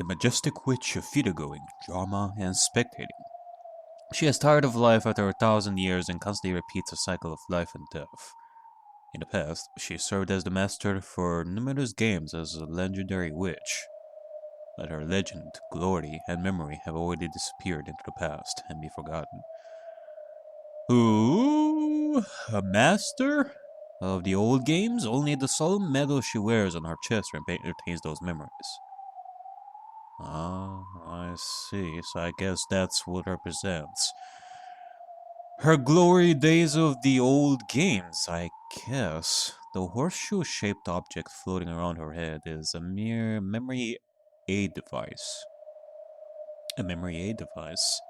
the majestic witch of theater-going, drama, and spectating. She is tired of life after 1,000 years and constantly repeats a cycle of life and death. In the past, she served as the master for numerous games as a legendary witch. But her legend, glory, and memory have already disappeared into the past and be forgotten. Ooh, a master of the old games? Only the solemn medal she wears on her chest retains those memories. Ah, I see. So I guess that's what represents. Her glory days of the old games, I guess. The horseshoe-shaped object floating around her head is a mere memory aid device. A memory aid device.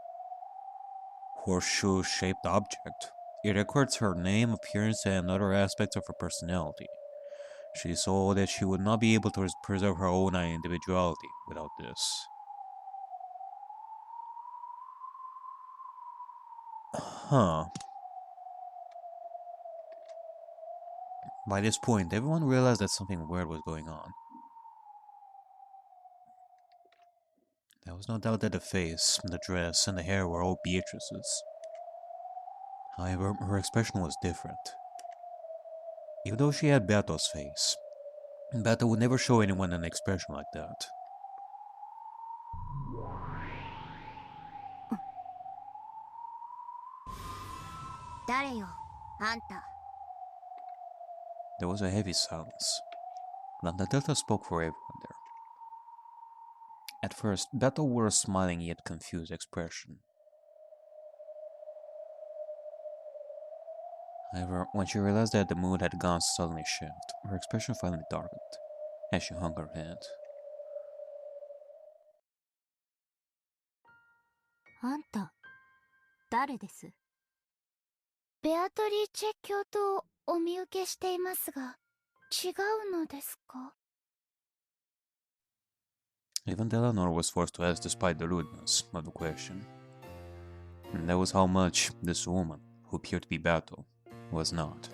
Horseshoe-shaped object. It records her name, appearance, and other aspects of her personality. She saw that she would not be able to preserve her own individuality without this. Huh. By this point, everyone realized that something weird was going on. There was no doubt that the face, the dress, and the hair were all Beatrice's. However, her expression was different. Even though she had Beto's face, Beto would never show anyone an expression like that. There was a heavy silence. The Delta spoke for everyone there. At first, Beto wore a smiling yet confused expression. However, when she realized that the mood had gone suddenly shift, her expression finally darkened, as she hung her head. あんた、誰です？ベアトリーチェ教徒をお見受けしていますが、違うのですか? Even Eleanor was forced to ask despite the rudeness of the question. And that was how much this woman, who appeared to be Beto, was not.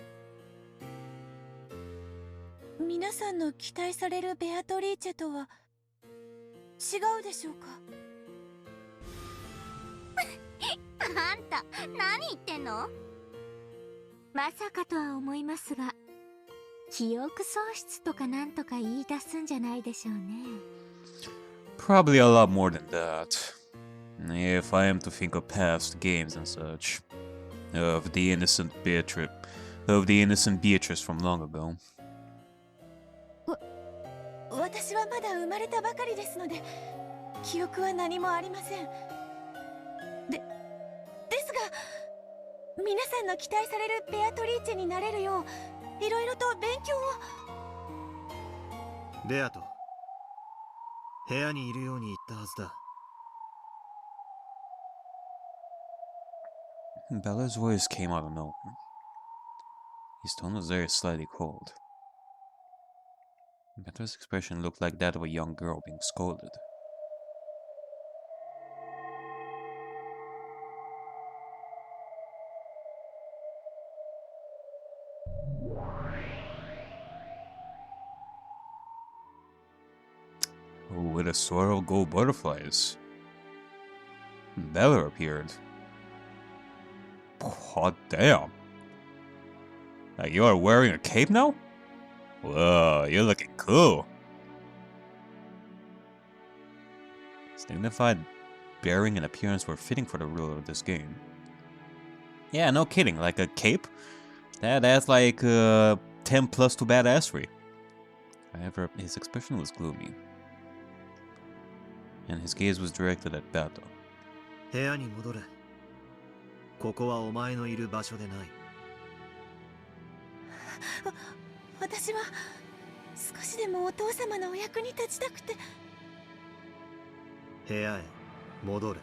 皆さんの期待されるベアトリーチェとは違うでしょうか？あんた、何言ってんの？まさかとは思いますが、記憶喪失とかなんとか言い出すんじゃないでしょうね。Probably a lot more than that. If I am to think of past games and such. Of the innocent Beatrice from long ago. 私はまだ生まれたばかりですので、記憶は何もありません。ですが、皆さんの期待されるベアトリーチェになれるよう、いろいろと勉強を。ベアト、部屋にいるように言ったはずだ。Bella's voice came out of nowhere. His tone was very slightly cold. Bella's expression looked like that of a young girl being scolded. With a swirl of gold butterflies, Bella appeared. Hot damn. You are wearing a cape now? Whoa, you're looking cool. His dignified bearing and appearance were fitting for the ruler of this game. Yeah, no kidding, like a cape? That's like 10 plus to badassery. However, his expression was gloomy, and his gaze was directed at Beto. 部屋に戻れ。ここはお前のいる場所でない。私は少しでもお父様のお役に立ちたくて。部屋へ戻れ。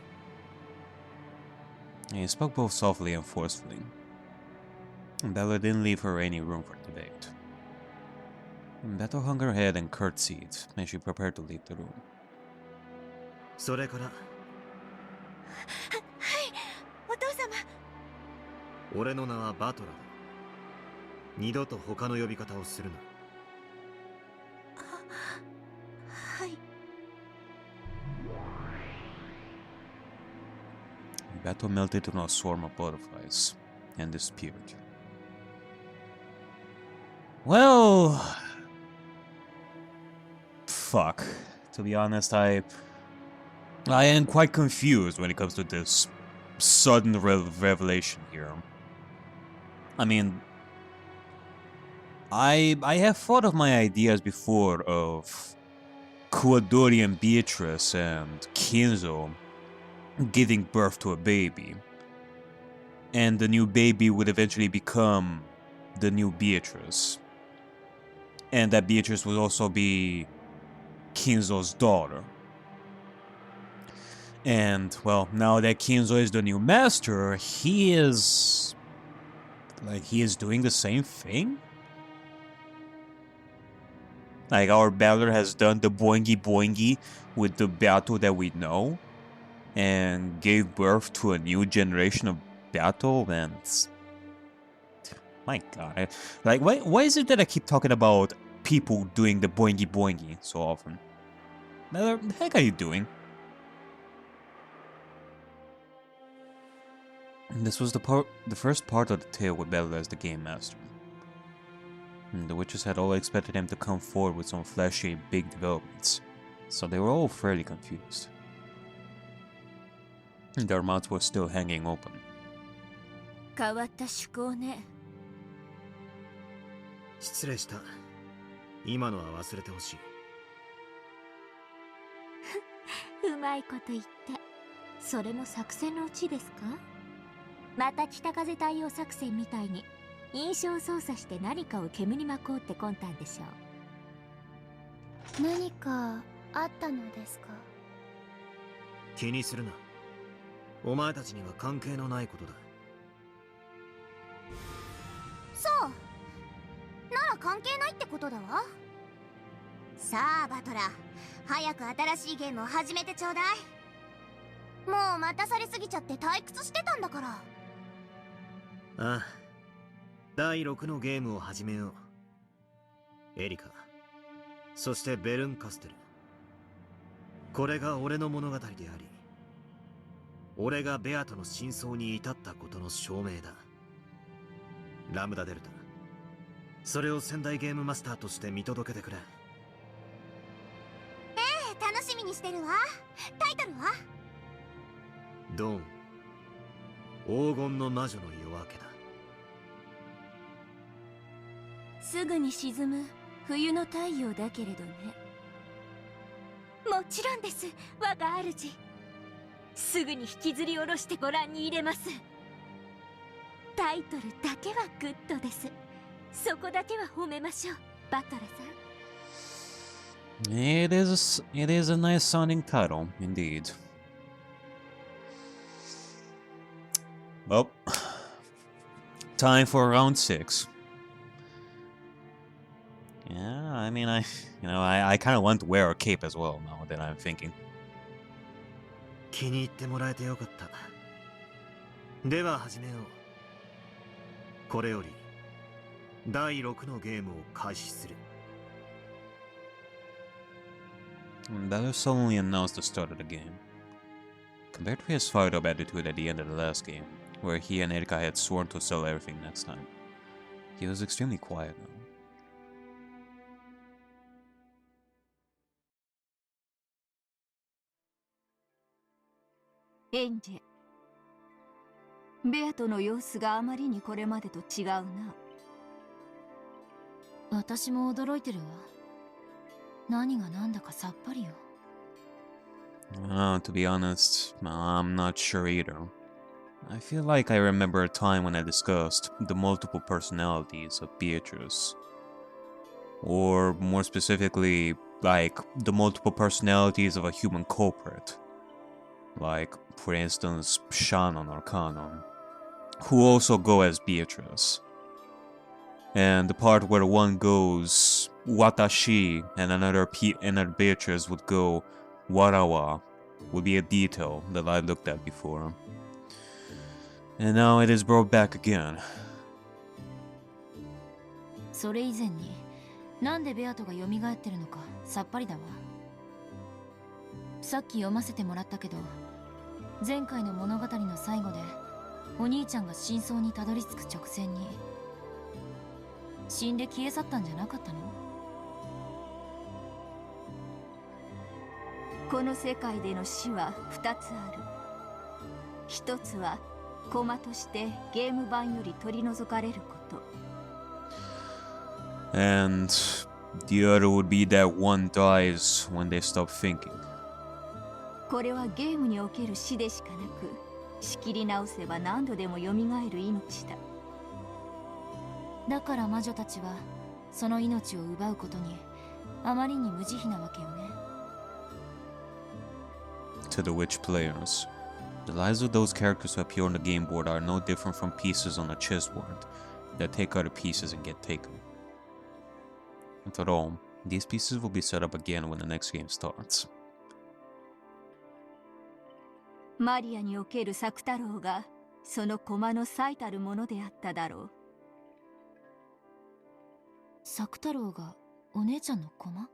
He spoke both softly and forcefully. Bella didn't leave her any room for debate. Beto hung her head and curtsied as she prepared to leave the room. それから。はい、お父様。俺の名はバトラーだ。二度と他の呼び方をするな。はい。Beato melted into a swarm of butterflies and disappeared. Well, fuck. To be honest, I am quite confused when it comes to this sudden revelation here. I mean, I have thought of my ideas before of Kuwadori and Beatrice and Kinzo giving birth to a baby, and the new baby would eventually become the new Beatrice, and that Beatrice would also be Kinzo's daughter. And, well, now that Kinzo is the new master, he is doing the same thing? Like, our battler has done the boingy boingy with the battle that we know, and gave birth to a new generation of battle, and... My god. Like, why is it that I keep talking about people doing the boingy boingy so often? What the heck are you doing? And this was the first part of the tale with Bella as the game master. And the witches had all expected him to come forward with some flashy big developments, so they were all fairly confused. And their mouths were still hanging open. 変わった趣向ね。失礼した。今のは忘れてほしい。うまいこと言って。それも作戦のうちですか？また北風対応作戦みたいに印象操作して何かを煙に巻こうって魂胆でしょう。何かあったのですか？気にするな。お前たちには関係のないことだ。そう。なら関係ないってことだわ。さあバトラー、早く新しいゲームを始めてちょうだい。もう待たされすぎちゃって退屈してたんだから。ああ、第6のゲームを始めよう。エリカ、そしてベルンカステル。これが俺の物語であり、俺がベアとの真相に至ったことの証明だ。ラムダデルタ、それを仙台ゲームマスターとして見届けてくれ。楽しみにしてるわ。タイトルは？ドーン、黄金の魔女の夜明けだ。すぐに沈む冬の太陽だけれどね。もちろんです、我が主。すぐに引きずり下ろしてご覧に入れます。タイトルだけはグッドです。そこだけは褒めましょう、バトラさん。It is a nice sounding title, indeed. Well, time for round 6. Yeah, I mean, I kind of want to wear a cape as well now that I'm thinking. 気に入ってもらえてよかった。では始めよう。これより第6のゲームを開始する。Bella suddenly announced the start of the game. Compared to his fired-up attitude at the end of the last game, where he and Erika had sworn to sell everything next time, he was extremely quiet now. エンジェ、ベアとの様子があまりにこれまでと違うな。私も驚いてるわ。何が何だかさっぱりよ。To be honest, I'm not sure either. I feel like I remember a time when I discussed the multiple personalities of Beatrice. Or more specifically, like the multiple personalities of a human culprit. Like, for instance, Shannon or Kanon, who also go as Beatrice. And the part where one goes Watashi and another Beatrice would go Warawa would be a detail that I looked at before. And now it is brought back again. それ以前に、なんでベアトが蘇ってるのかさっぱりだわ。さっき読ませてもらったけど、前回の物語の最後でお兄ちゃんが真相にたどり着く直前に死んで消え去ったんじゃなかったの？この世界での死は2つある。1つはコマとしてゲーム版より取り除かれること。And the other would be that one dies when they stop thinking. これはゲームにおける死でしかなく、仕切り直せば何度でも蘇る命だ。だから魔女たちはその命を奪うことにあまりに無慈悲なわけよね。To the Witch players, the lives of those characters who appear on the game board are no different from pieces on a chessboard that take other pieces and get taken. After all, these pieces will be set up again when the next game starts. マリアにおける作太郎がその駒の最たるものであっただろう。作太郎がお姉ちゃんの駒？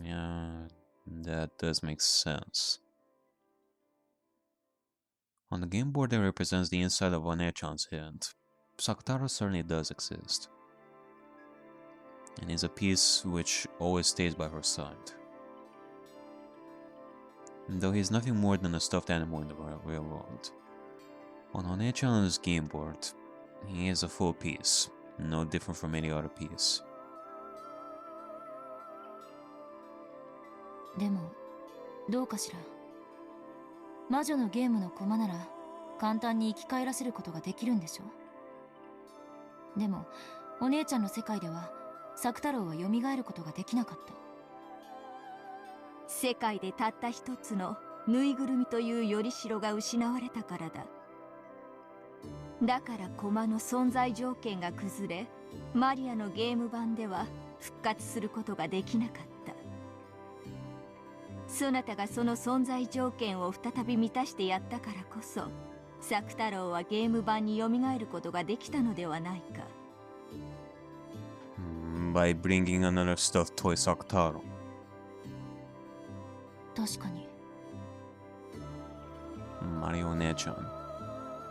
Yeah, that does make sense. On the game board that represents the inside of One-chan's head, Sakutaro certainly does exist. And is a piece which always stays by her side. Though he is nothing more than a stuffed animal in the real world. On One-chan's game board, he is a full piece, no different from any other piece. でもどうかしら。魔女のゲームの駒なら簡単に生き返らせることができるんでしょ。でもお姉ちゃんの世界では作太郎は蘇ることができなかった。世界でたった一つのぬいぐるみというよりしろが失われたからだ。だから駒の存在条件が崩れ、マリアのゲーム版では復活することができなかった。そなたがその存在条件を再び満たしてやったからこそ、作太郎はゲーム版に蘇ることができたのではないか。By bringing another stuffed toy Sakutaro. 確かに。Mario-nechan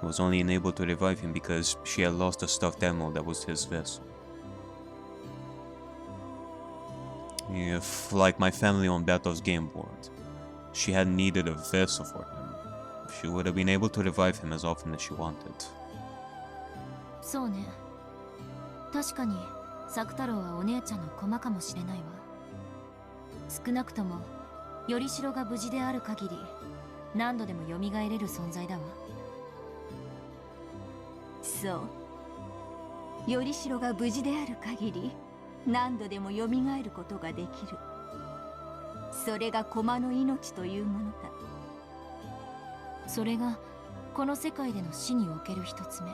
was only enabled to revive him because she had lost the stuffed animal that was his vessel. If, like my family on Bato's game board, she had needed a vessel for him, she would have been able to revive him as often as she wanted. そうね。確かに作太郎はお姉ちゃんの駒かもしれないわ。少なくともよりしろが無事である限り何度でも蘇れる存在だわ。そう。よりしろが無事である限り何度でも蘇ることができる。それが駒の命というものだ。それがこの世界での死における一つ目。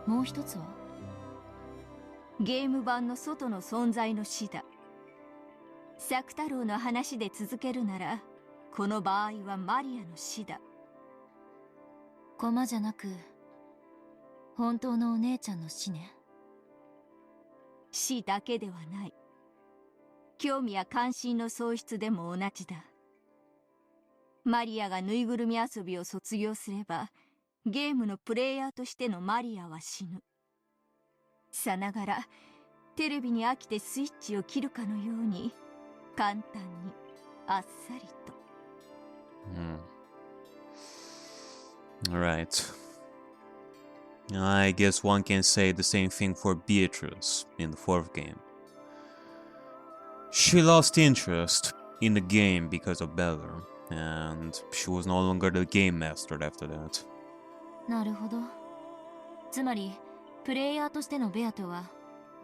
もう一つはゲーム版の外の存在の死だ。作太郎の話で続けるなら、この場合はマリアの死だ。駒じゃなく本当のお姉ちゃんの死ね。死だけではない。興味や関心の喪失でも同じだ。マリアがぬいぐるみ遊びを卒業すれば、ゲームのプレイヤーとしてのマリアは死ぬ。さながらテレビに飽きてスイッチを切るかのように、簡単にあっさりと。Right. I guess one can say the same thing for Beatrice in the fourth game. She lost interest in the game because of Bella, and she was no longer the game master after that. なるほど。つまりプレイヤーとしてのベアトは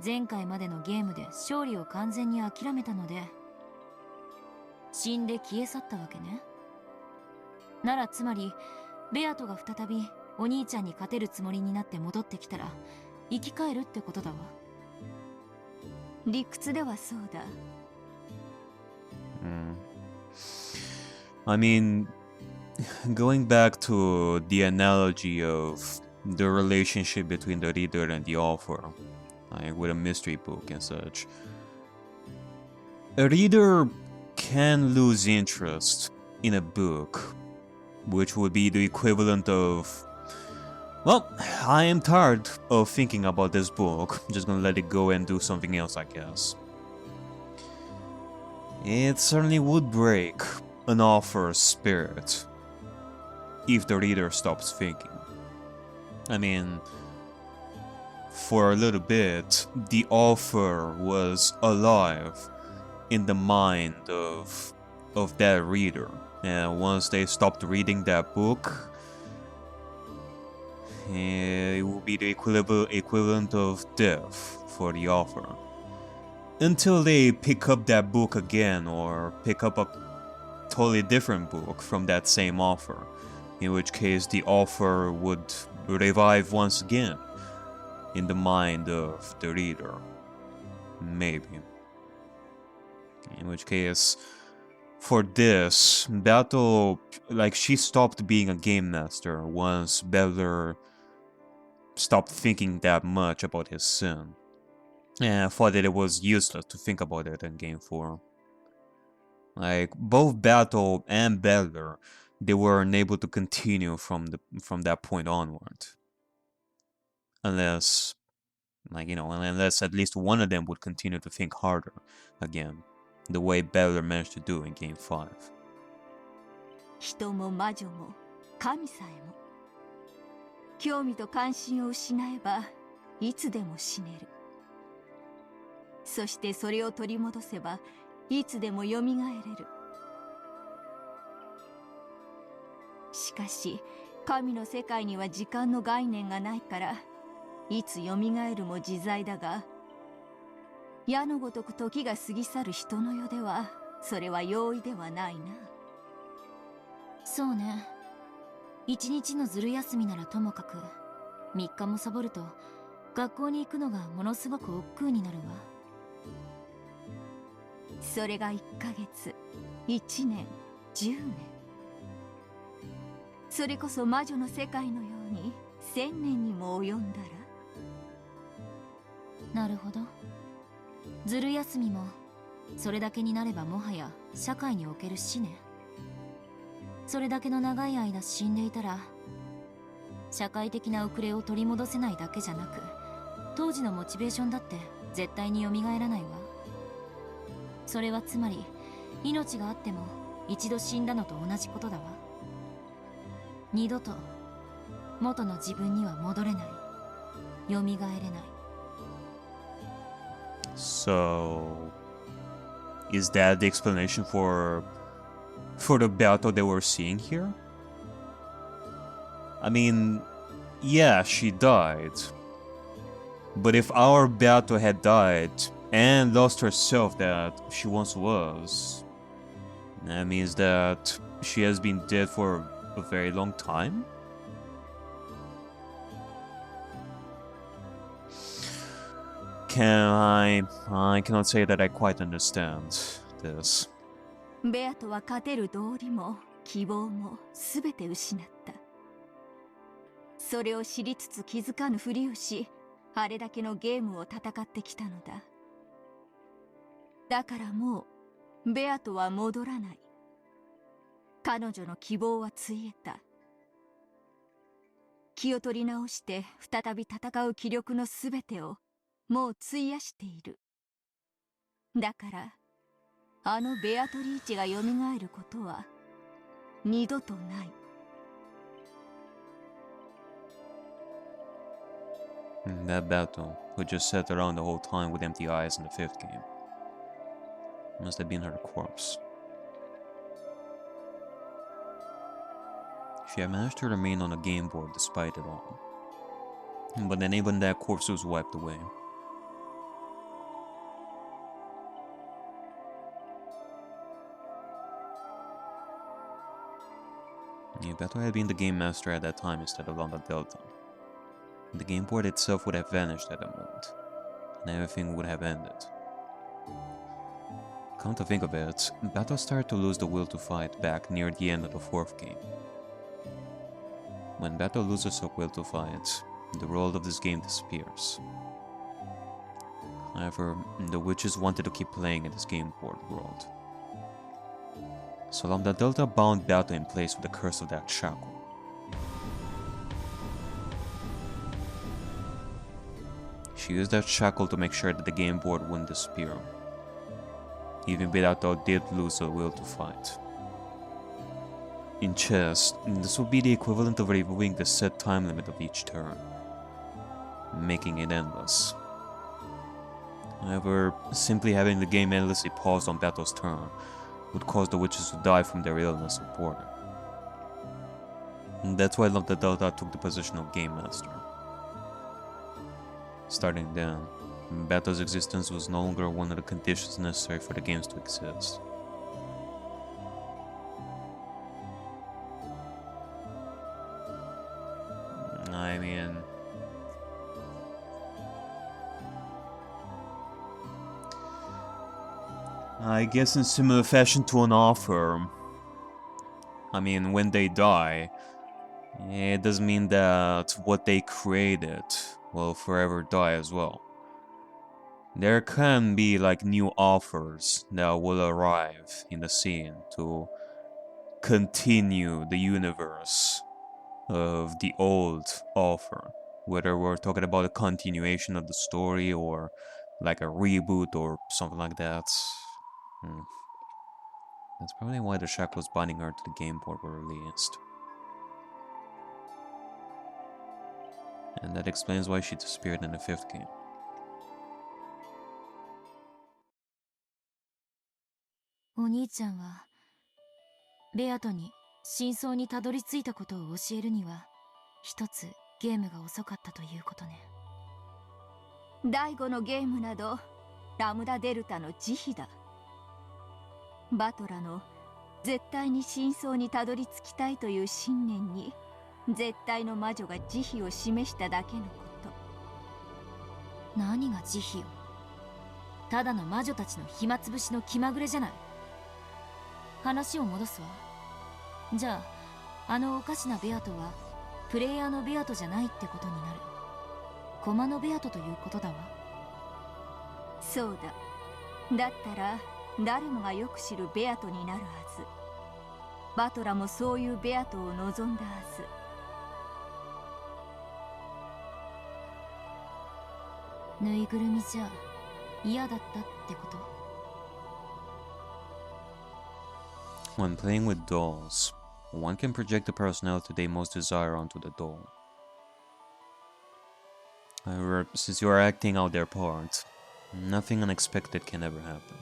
前回までのゲームで勝利を完全に諦めたので死んで消え去ったわけね。ならつまりベアトが再びお兄ちゃんに勝てるつもりになって戻ってきたら生き返るってことだわ。理屈ではそうだ。I mean, going back to the analogy of the relationship between the reader and the author, like with a mystery book and such, a reader can lose interest in a book, which would be the equivalent of, well, I am tired of thinking about this book, I'm just gonna let it go and do something else, I guess. It certainly would break an author's spirit if the reader stops thinking. I mean, for a little bit, the author was alive in the mind of that reader, and once they stopped reading that book, it will be the equivalent of death for the author. Until they pick up that book again, or pick up a totally different book from that same author, in which case the author would revive once again in the mind of the reader. Maybe. In which case, for this, Battle, like, she stopped being a game master once Beller stopped thinking that much about his sin. And I thought that it was useless to think about it in Game 4. Like, both Battle and Beller, they were unable to continue from that point onward. Unless, like, unless at least one of them would continue to think harder again, the way Beller managed to do in Game 5. 人も魔女も神さえも興味と関心を失えばいつでも死ねる。そしてそれを取り戻せばいつでもよみがえれる。しかし神の世界には時間の概念がないからいつよみがえるも自在だが、矢のごとく時が過ぎ去る人の世ではそれは容易ではないな。そうね。一日のずる休みならともかく、3日もサボると学校に行くのがものすごく億劫になるわ。それが1ヶ月、1年、10年。それこそ魔女の世界のように1000年にも及んだら。なるほど。ずる休みもそれだけになればもはや社会における死ね。それだけの長い間死んでいたら社会的な遅れを取り戻せないだけじゃなく、当時のモチベーションだって絶対に蘇らないわ。それはつまり命があっても一度死んだのと同じことだわ。二度と元の自分には戻れない、蘇れない。So, is that the explanation for the battle that we're seeing here? I mean, yeah, she died. But if our battle had died and lost herself that she once was, that means that she has been dead for a very long time? I cannot say that I quite understand this. ベアとは勝てる道理も希望もすべて失った。それを知りつつ気づかぬふりをし、あれだけのゲームを戦ってきたのだ。だからもうベアとは戻らない。彼女の希望はついえた。気を取り直して再び戦う気力のすべてをもう費やしている。だからあのベアトリーチが蘇ることは二度とない。That battle, who just sat around the whole time with empty eyes in the 5th game, must have been her corpse. She had managed to remain on the game board despite it all. But then even that corpse was wiped away. Beto had been the game master at that time instead of on the Delta. The game board itself would have vanished at that moment, and everything would have ended. Come to think of it, Beto started to lose the will to fight back near the end of the 4th game. When Beto loses her will to fight, the world of this game disappears. However, the witches wanted to keep playing in this game board world. So Lambda Delta bound Bato in place with the curse of that shackle. She used that shackle to make sure that the game board wouldn't disappear. Even Bato did lose the will to fight. In chess, this would be the equivalent of removing the set time limit of each turn, making it endless. However, simply having the game endlessly paused on Bato's turn would cause the witches to die from their illness or boredom. And that's why Lambda Delta took the position of Game Master. Starting then, Bato's existence was no longer one of the conditions necessary for the games to exist. I mean, I guess in similar fashion to an offer, I mean, when they die, it doesn't mean that what they created will forever die as well. There can be like new offers that will arrive in the scene to continue the universe of the old offer. Whether we're talking about a continuation of the story or like a reboot or something like that. That's probably why the Shackles binding her to the game board were released. And that explains why she disappeared in the 5th game. Oni-chanはベアトに真相にたどり着いたことを教えるには一つゲームが遅かったということね。第5のゲームなどラムダデルタの慈悲だ。バトラの絶対に真相にたどり着きたいという信念に絶対の魔女が慈悲を示しただけのこと。何が慈悲よ。ただの魔女たちの暇つぶしの気まぐれじゃない。話を戻すわ。じゃああのおかしなベアトはプレイヤーのベアトじゃないってことになる。駒のベアトということだわ。そうだ。だったら誰もがよく知るベアトになるはず。バトラもそういうベアトを望んだはず。ぬいぐるみじゃ嫌だったってこと。When playing with dolls, one can project the personality they most desire onto the doll. However, since you are acting out their part, nothing unexpected can ever happen.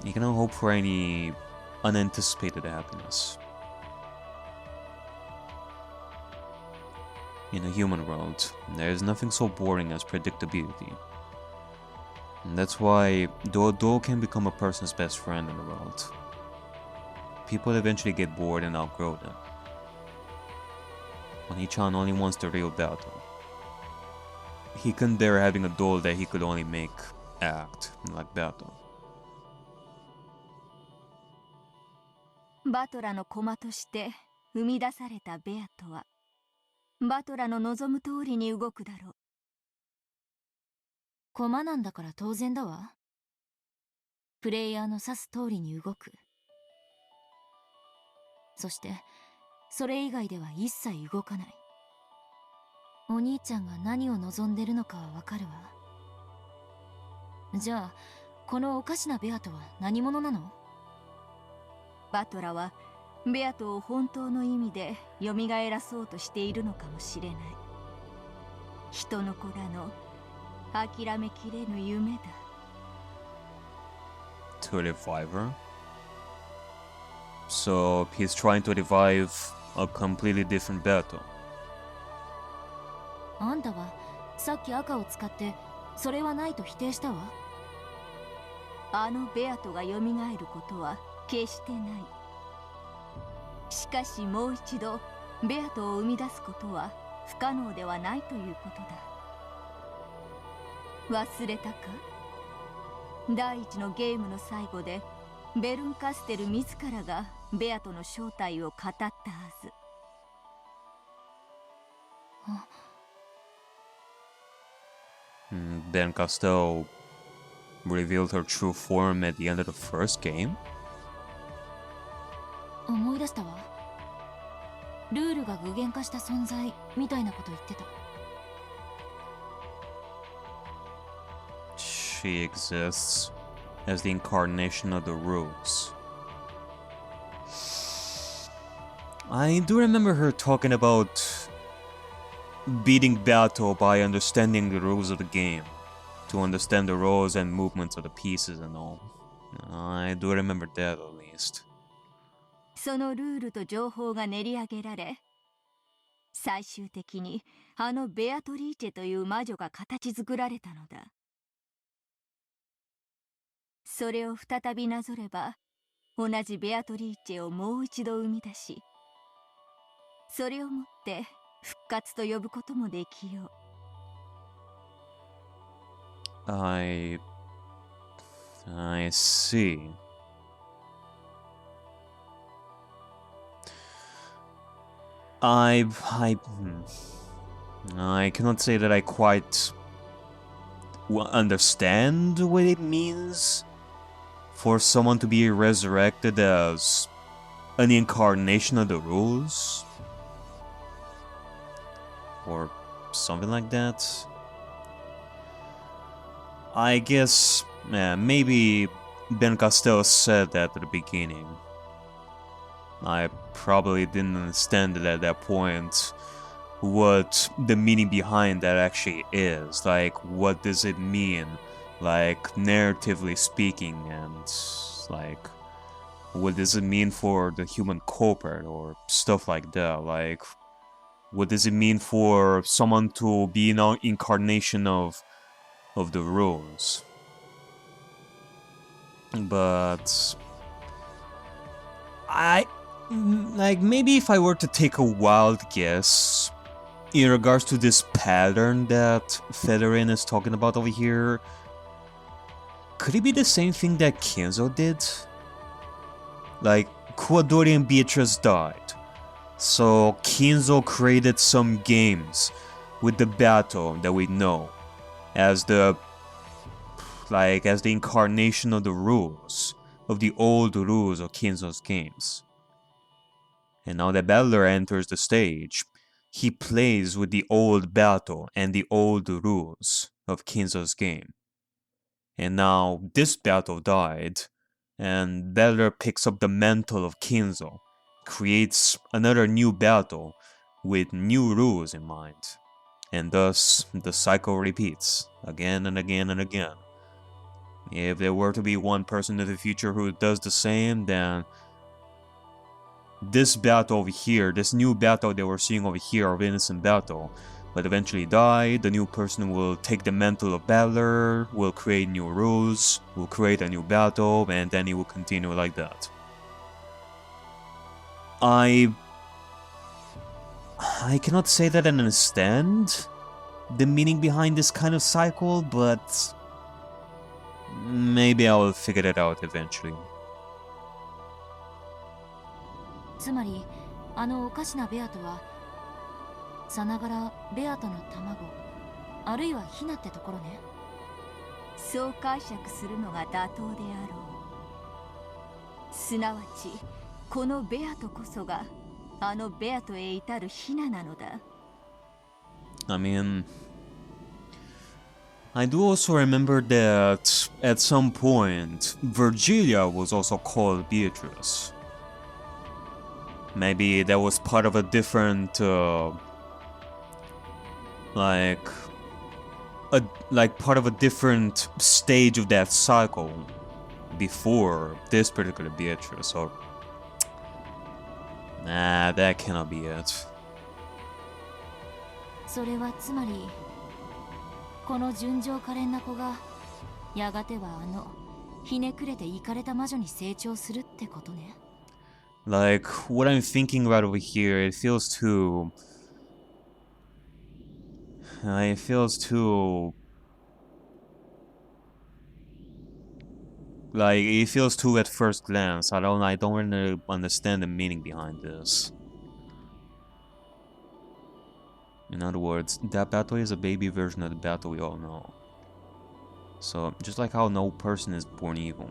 You cannot hope for any unanticipated happiness. In a human world, there is nothing so boring as predictability. And that's why, though a doll can become a person's best friend in the world, people eventually get bored and outgrow them. Oni-chan only wants the real battle. He couldn't bear having a doll that he could only make act like battle. バトラの駒として生み出されたベアとはバトラの望む通りに動くだろう。駒なんだから当然だわ。プレイヤーの指す通りに動く。そしてそれ以外では一切動かない。お兄ちゃんが何を望んでるのかはわかるわ。じゃあこのおかしなベアとは何者なの？バトラはベアトを本当の意味で蘇らそうとしているのかもしれない。人の子らの諦めきれぬ夢だ。To revive her? So he's trying to revive a completely different battle. あんたはさっき赤を使ってそれはないと否定したわ。あのベアトが蘇ることは決してない。しかしもう一度ベアトを生み出すことは不可能ではないということだ。忘れたか？第一のゲームの最後でベルンカステル自らがベアトの正体を語ったはず。Ben Castell revealed her true form at the end of the first game? 思い出したわ。ルールが具現化した存在みたいなこと言ってた。She exists as the incarnation of the rules. I do remember her talking about beating battle by understanding the rules of the game, to understand the roles and movements of the pieces and all. I do remember that at least. そのルールと情報が練り上げられ、最終的にあのベアトリーチェという魔女が形作られたのだ。それを再びなぞれば、同じベアトリーチェをもう一度生み出し、それをもって復活と呼ぶこともできよう。I see. I cannot say that I quite understand what it means for someone to be resurrected as an incarnation of the rules, or something like that. I guess, maybe Ben Costello said that at the beginning. I probably didn't understand it at that point, what the meaning behind that actually is. Like, what does it mean? Like, narratively speaking, and like, what does it mean for the human culprit or stuff like that? Like, what does it mean for someone to be an incarnation of the rules? But like, maybe if I were to take a wild guess in regards to this pattern that Federin is talking about over here, could it be the same thing that Kinzo did? Like, Kuwadori and Beatrice died, so Kinzo created some games with the battle that we know as the incarnation of the rules, of the old rules of Kinzo's games. And now that battler enters the stage, he plays with the old battle and the old rules of Kinzo's game. And now this battle died, and battler picks up the mantle of Kinzo, creates another new battle with new rules in mind. And thus, the cycle repeats again and again and again. If there were to be one person in the future who does the same, then this battle over here, this new battle that we're seeing over here of Innocent Battle, will eventually die. The new person will take the mantle of battler, will create new rules, will create a new battle, and then it will continue like that. I cannot say that I understand the meaning behind this kind of cycle, but maybe I will figure it out eventually. つまりあのおかしなベアとはさながらベアとの卵あるいはヒナってところね。そう解釈するのが妥当であろう。すなわちこのベアとこそがあのベアとへ至るヒナなのだ。I mean, I do also remember that at some point Virgilia was also called Beatrice. Maybe that was part of a different, part of a different stage of that cycle before this particular Beatrice, or... Nah, that cannot be it. それはつまりこの純情可憐な子がやがてはあのひねくれてイカれた魔女に成長するってことね。Like, what I'm thinking right over here, it feels too... It feels too... Like, it feels too at first glance. I don't really understand the meaning behind this. In other words, that battle is a baby version of the battle we all know. So, just like how no person is born evil,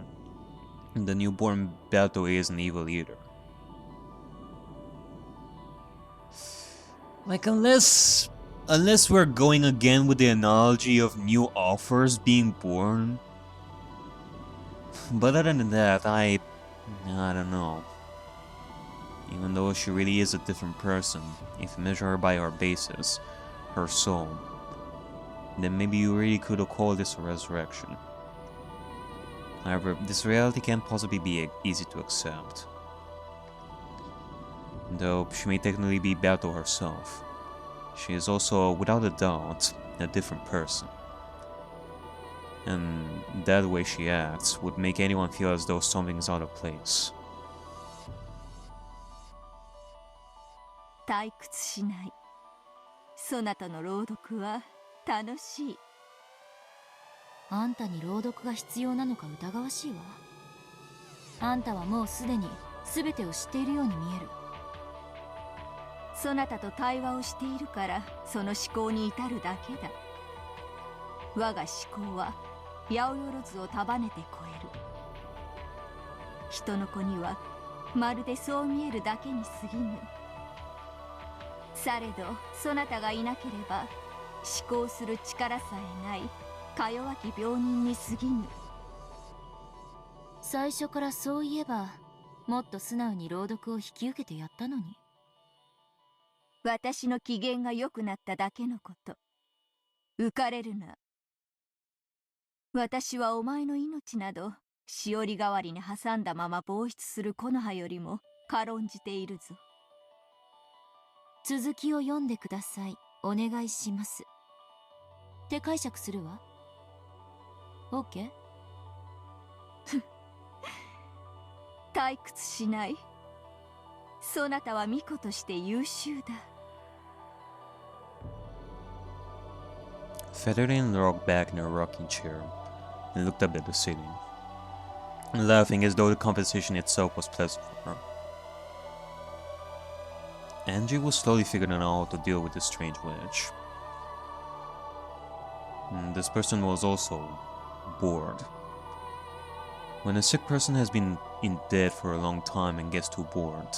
the newborn battle is an evil either. Like, unless we're going again with the analogy of new authors being born. But other than that, I don't know. Even though she really is a different person, if you measure her by her basis, her soul, then maybe you really could have called this a resurrection. However, this reality can't possibly be easy to accept. Though she may technically be Bato herself, she is also, without a doubt, a different person. And that way she acts would make anyone feel as though something is out of place. 退屈しない。そなたの朗読は楽しい。あんたに朗読が必要なのか疑わしいわ。あんたはもうすでに全てを知っているように見える。そなたと対話をしているからその思考に至るだけだ。我が思考は八百万を束ねて超える。人の子にはまるでそう見えるだけに過ぎぬ。されどそなたがいなければ思考する力さえないか弱き病人に過ぎぬ。最初からそういえばもっと素直に朗読を引き受けてやったのに。私の機嫌が良くなっただけのこと。浮かれるな。私はお前の命などしおり代わりに挟んだまま放出する木の葉よりも軽んじているぞ。続きを読んでください。お願いします。って解釈するわ。OK？ 退屈しない。そなたは巫女として優秀だ。Featherin rocked back in her rocking chair and looked up at the ceiling, laughing as though the conversation itself was pleasant for her. Angie was slowly figuring out how to deal with this strange witch. This person was also bored. When a sick person has been in bed for a long time and gets too bored,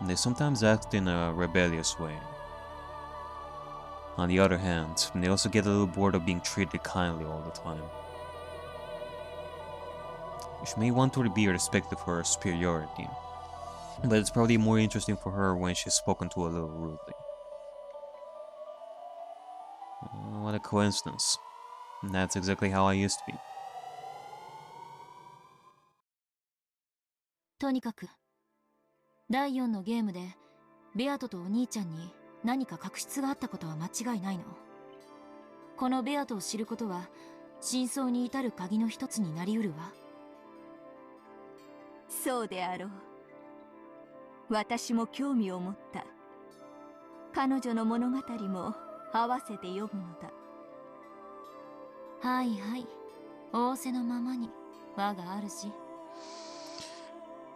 they sometimes act in a rebellious way. On the other hand, they also get a little bored of being treated kindly all the time. She may want to be respected for her superiority, but it's probably more interesting for her when she's spoken to a little rudely. What a coincidence. That's exactly how I used to be. とにかく第4のゲームでベアトとお兄ちゃんに何か確執があったことは間違いないの。このベアトを知ることは真相に至る鍵の一つになりうるわ。そうであろう。私も興味を持った。彼女の物語も合わせて読むのだ。はいはい。仰せのままに我が主。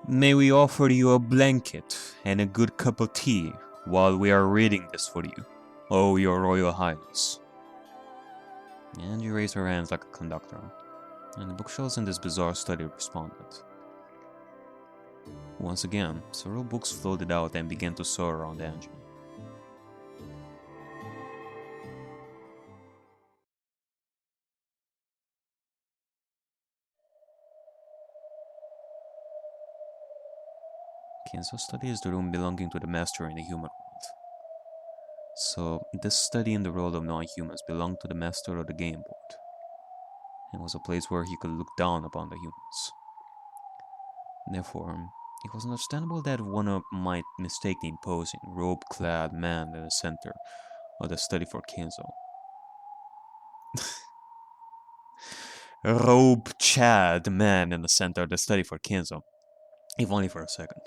May we offer you a blanket and a good cup of tea while we are reading this for you, oh your royal highness. And you raised her hands like a conductor, and the bookshelves in this bizarre study responded. Once again, several books floated out and began to soar around Angie. Kenzo studies the room belonging to the master in the human world. So, this study in the world of non-humans belonged to the master of the game board, and was a place where he could look down upon the humans. Therefore, it was understandable that one might mistake the imposing, robe-clad man in the center of the study for Kenzo. Robe-Chad man in the center of the study for Kenzo, if only for a second.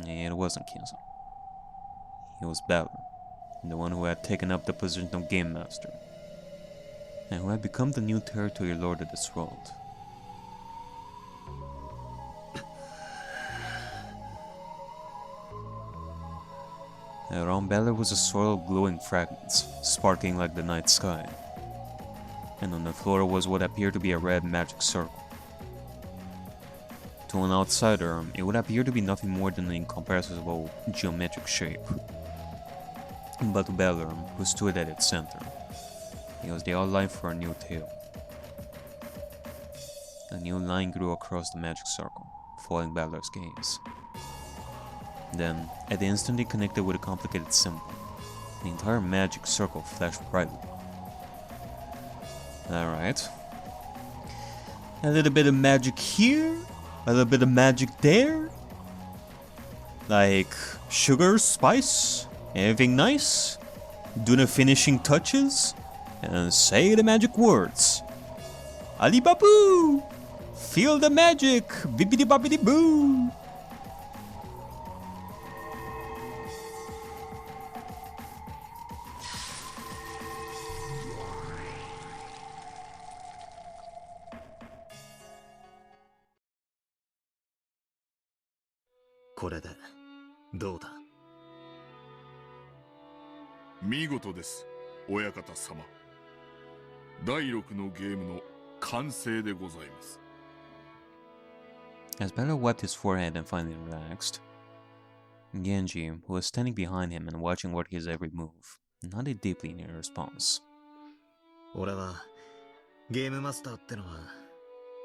It wasn't Kenzo. He was Ballard, the one who had taken up the position of Game Master, and who had become the new territory lord of this world. Around Ballard was a swirl of glowing fragments, sparkling like the night sky, and on the floor was what appeared to be a red magic circle. To an outsider, it would appear to be nothing more than an incomprehensible geometric shape, but to Balor, who stood at its center. It was the outline for a new tale. A new line grew across the magic circle, following Balor's gaze. Then, at the instant it connected with a complicated symbol, the entire magic circle flashed brightly. Alright. A little bit of magic here, a little bit of magic there. Like sugar, spice, everything nice. Do the finishing touches, and say the magic words. Alibabu! Feel the magic! Bibbidi bobbidi boo!これでどうだ。見事です、親方様。第6のゲームの完成でございます。As Balor wiped his forehead and finally relaxed, Angie, who was standing behind him and watching what his every move, nodded deeply in her response. 俺はゲームマスターってのは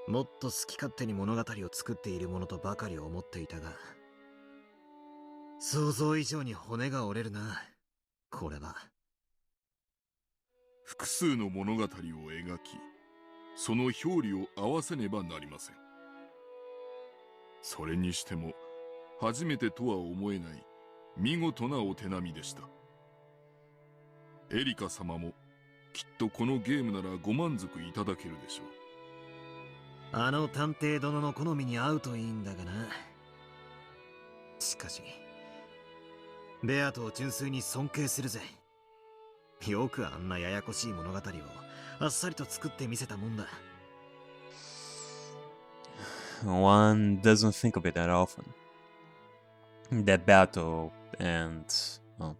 もっと好き勝手に物語を作っているものとばかり思っていたが、想像以上に骨が折れるな、これは。複数の物語を描き、その表裏を合わせねばなりません。それにしても初めてとは思えない見事なお手並みでした。エリカ様もきっとこのゲームならご満足いただけるでしょう。あの探偵殿の好みに合うといいんだがな。しかしベアトを純粋に尊敬するぜ。よくあんなややこしい物語をあっさりと作ってみせたもんだ。One doesn't think of it that often. That battle and, well,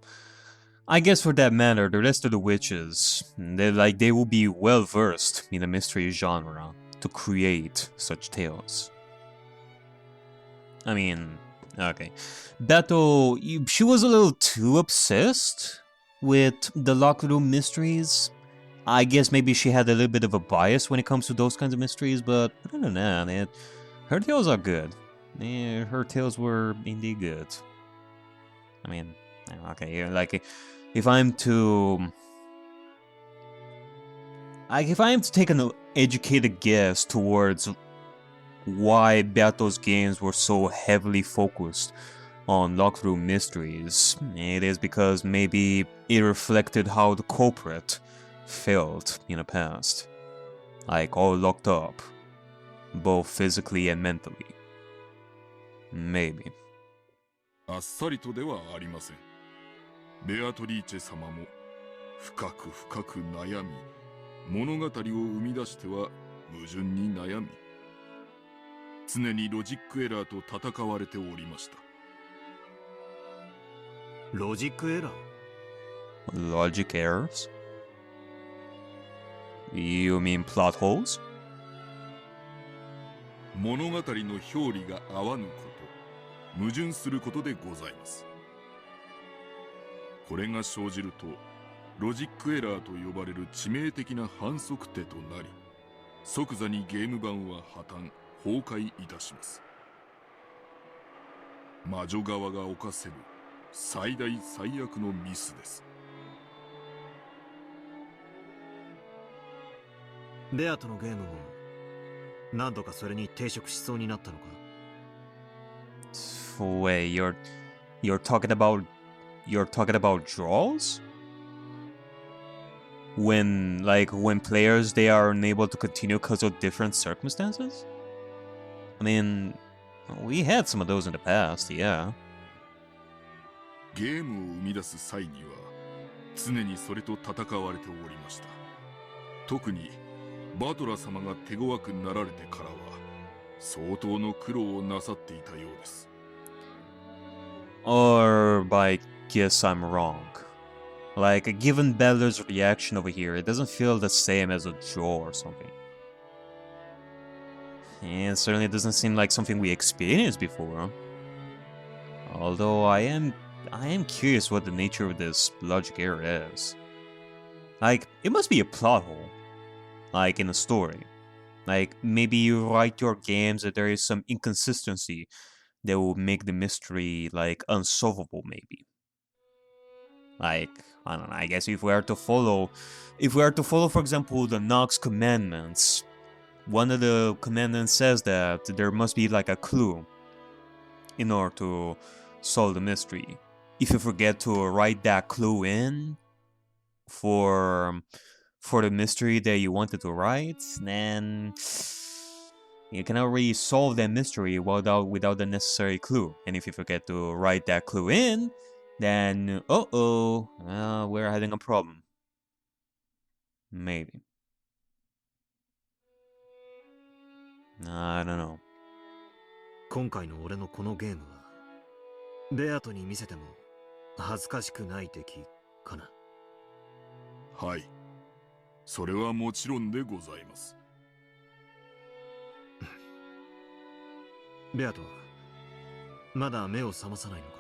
I guess for that matter, the rest of the witches, they will be well versed in the mystery genre to create such tales. I mean, okay, Battle, she was a little too obsessed with the locker room mysteries. I guess maybe she had a little bit of a bias when it comes to those kinds of mysteries, but I don't know, man. Her tales are good. Yeah, her tales were indeed good. I mean, okay, like if I'm to take an educated guess towards why Bato's games were so heavily focused on locker room mysteries, it is because maybe it reflected how the culprit felt in the past, like all locked up, both physically and mentally. Maybe. あっさりとではありません。ベアトリーチェ様も深く深く悩み、物語を生み出しては矛盾に悩み、常にロジックエラーと戦われておりました。ロジックエラー？ Logic errors? You mean plot holes? 物語の表裏が合わぬこと、矛盾することでございます。これが生じると、ロジックエラーと呼ばれる致命的な反則手となり、即座にゲーム版は破綻、崩壊いたします。魔女側が犯せる最大最悪のミスです。ベアトのゲームも何度かそれに抵触しそうになったのか？ Wait, you're talking about draws? When players they are unable to continue because of different circumstances? I mean, we had some of those in the past, yeah. ゲームを生み出す際には常にそれと戦われておりました。特にバトラ様が手強くなられてからは相当の苦労をなさっていたようです。Or I guess I'm wrong. Like, given Balor's reaction over here, it doesn't feel the same as a draw or something. And it certainly doesn't seem like something we experienced before. Although I am I am curious what the nature of this logic error is. Like, it must be a plot hole. Like, in a story. Like, maybe you write your games that there is some inconsistency that will make the mystery, like, unsolvable, maybe. Like, I don't know, I guess if we are to follow, for example, the Nox commandments, one of the commandments says that there must be, like, a clue in order to solve the mystery. If you forget to write that clue in for the mystery that you wanted to write, then you cannot really solve that mystery without the necessary clue. And if you forget to write that clue in, then we're having a problem. Maybe. I don't know. 今回の俺のこのゲームはベアトに見せても恥ずかしくない出来かな。はい。それはもちろんでございます。ベアトはまだ目を覚まさないのか。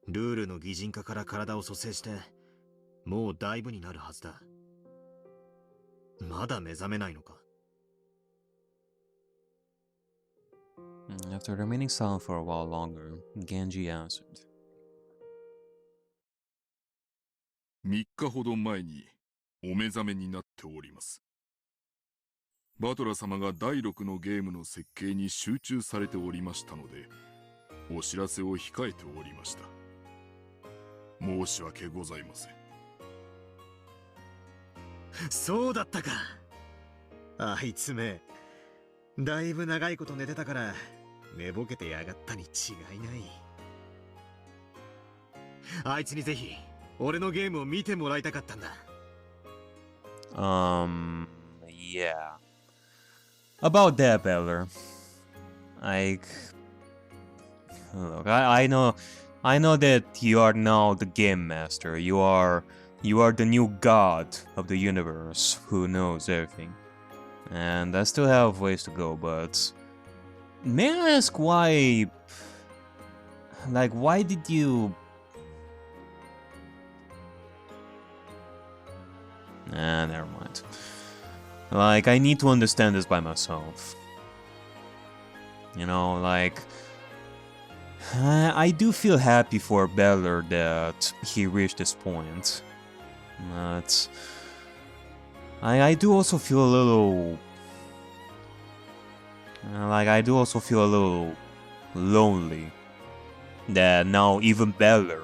ルールの擬人化から体を蘇生してもうだいぶになるはずだ。まだ目覚めないのか。After remaining silent for a while longer, Genji answered. 3日ほど前にお目覚めになっております。バトラ様が第6のゲームの設計に集中されておりましたので、お知らせを控えておりました。申し訳ございません。そうだったか。あいつめ、だいぶ長いこと寝てたから寝ぼけてやがったに違いない。あいつにぜひ俺のゲームを見てもらいたかったんだ。Yeah. About that, Beller. Like, look, I know that you are now the game master. You are the new god of the universe who knows everything. And I still have ways to go, but may I ask why? Like, why did you? Never mind. Like, I need to understand this by myself. You know, like, I do feel happy for Beller that he reached this point. But I do also feel a little... Like, I do also feel a little lonely. That now even Beller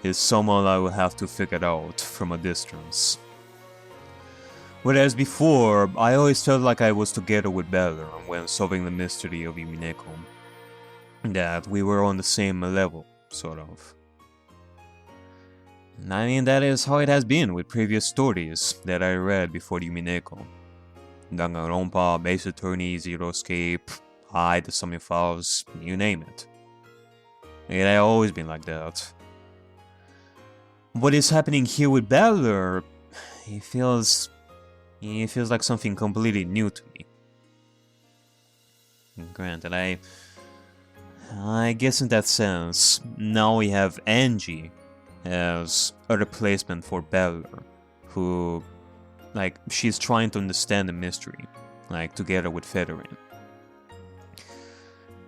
is someone I will have to figure out from a distance. Whereas before, I always felt like I was together with Beller when solving the mystery of Umineko. That we were on the same level, sort of. And I mean, that is how it has been with previous stories that I read before Umineko. Danganronpa, Base Attorney, Zero Escape, I, the Summon Files, you name it. It had always been like that. What is happening here with Beller, it feels like something completely new to me. Granted, I guess in that sense, now we have Angie as a replacement for Beller, who, like, she's trying to understand the mystery, like, together with Federin.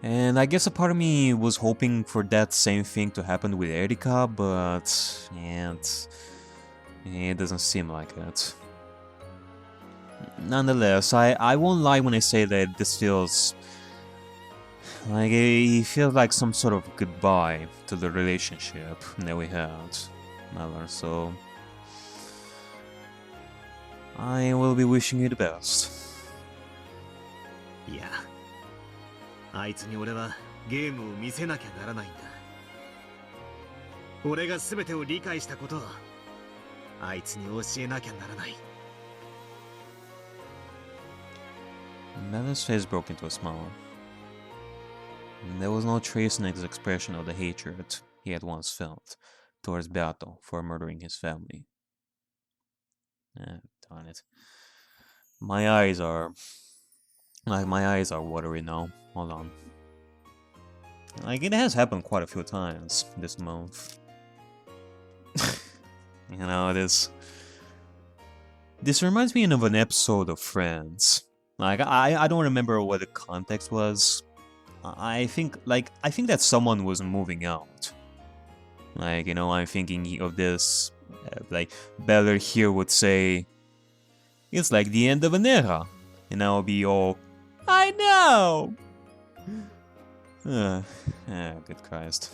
And I guess a part of me was hoping for that same thing to happen with Erika, but yeah, it doesn't seem like it. Nonetheless, I won't lie when I say that this feels like it feels like some sort of goodbye to the relationship that we had. So I will be wishing you the best. いや、あいつに俺はゲームを見せなきゃならないんだ。俺が全てを理解したことをあいつに教えなきゃならない。Beller's face broke into a smile. There was no trace in his expression of the hatred he had once felt towards Beato for murdering his family. Darn it. My eyes are... Like, my eyes are watery now. Hold on. Like, it has happened quite a few times this month. You know, this reminds me of an episode of Friends. Like, I don't remember what the context was. I think that someone was moving out. Like, you know, I'm thinking of this, like, Beller here would say, it's like the end of an era. And I'll be all, I know! Good Christ.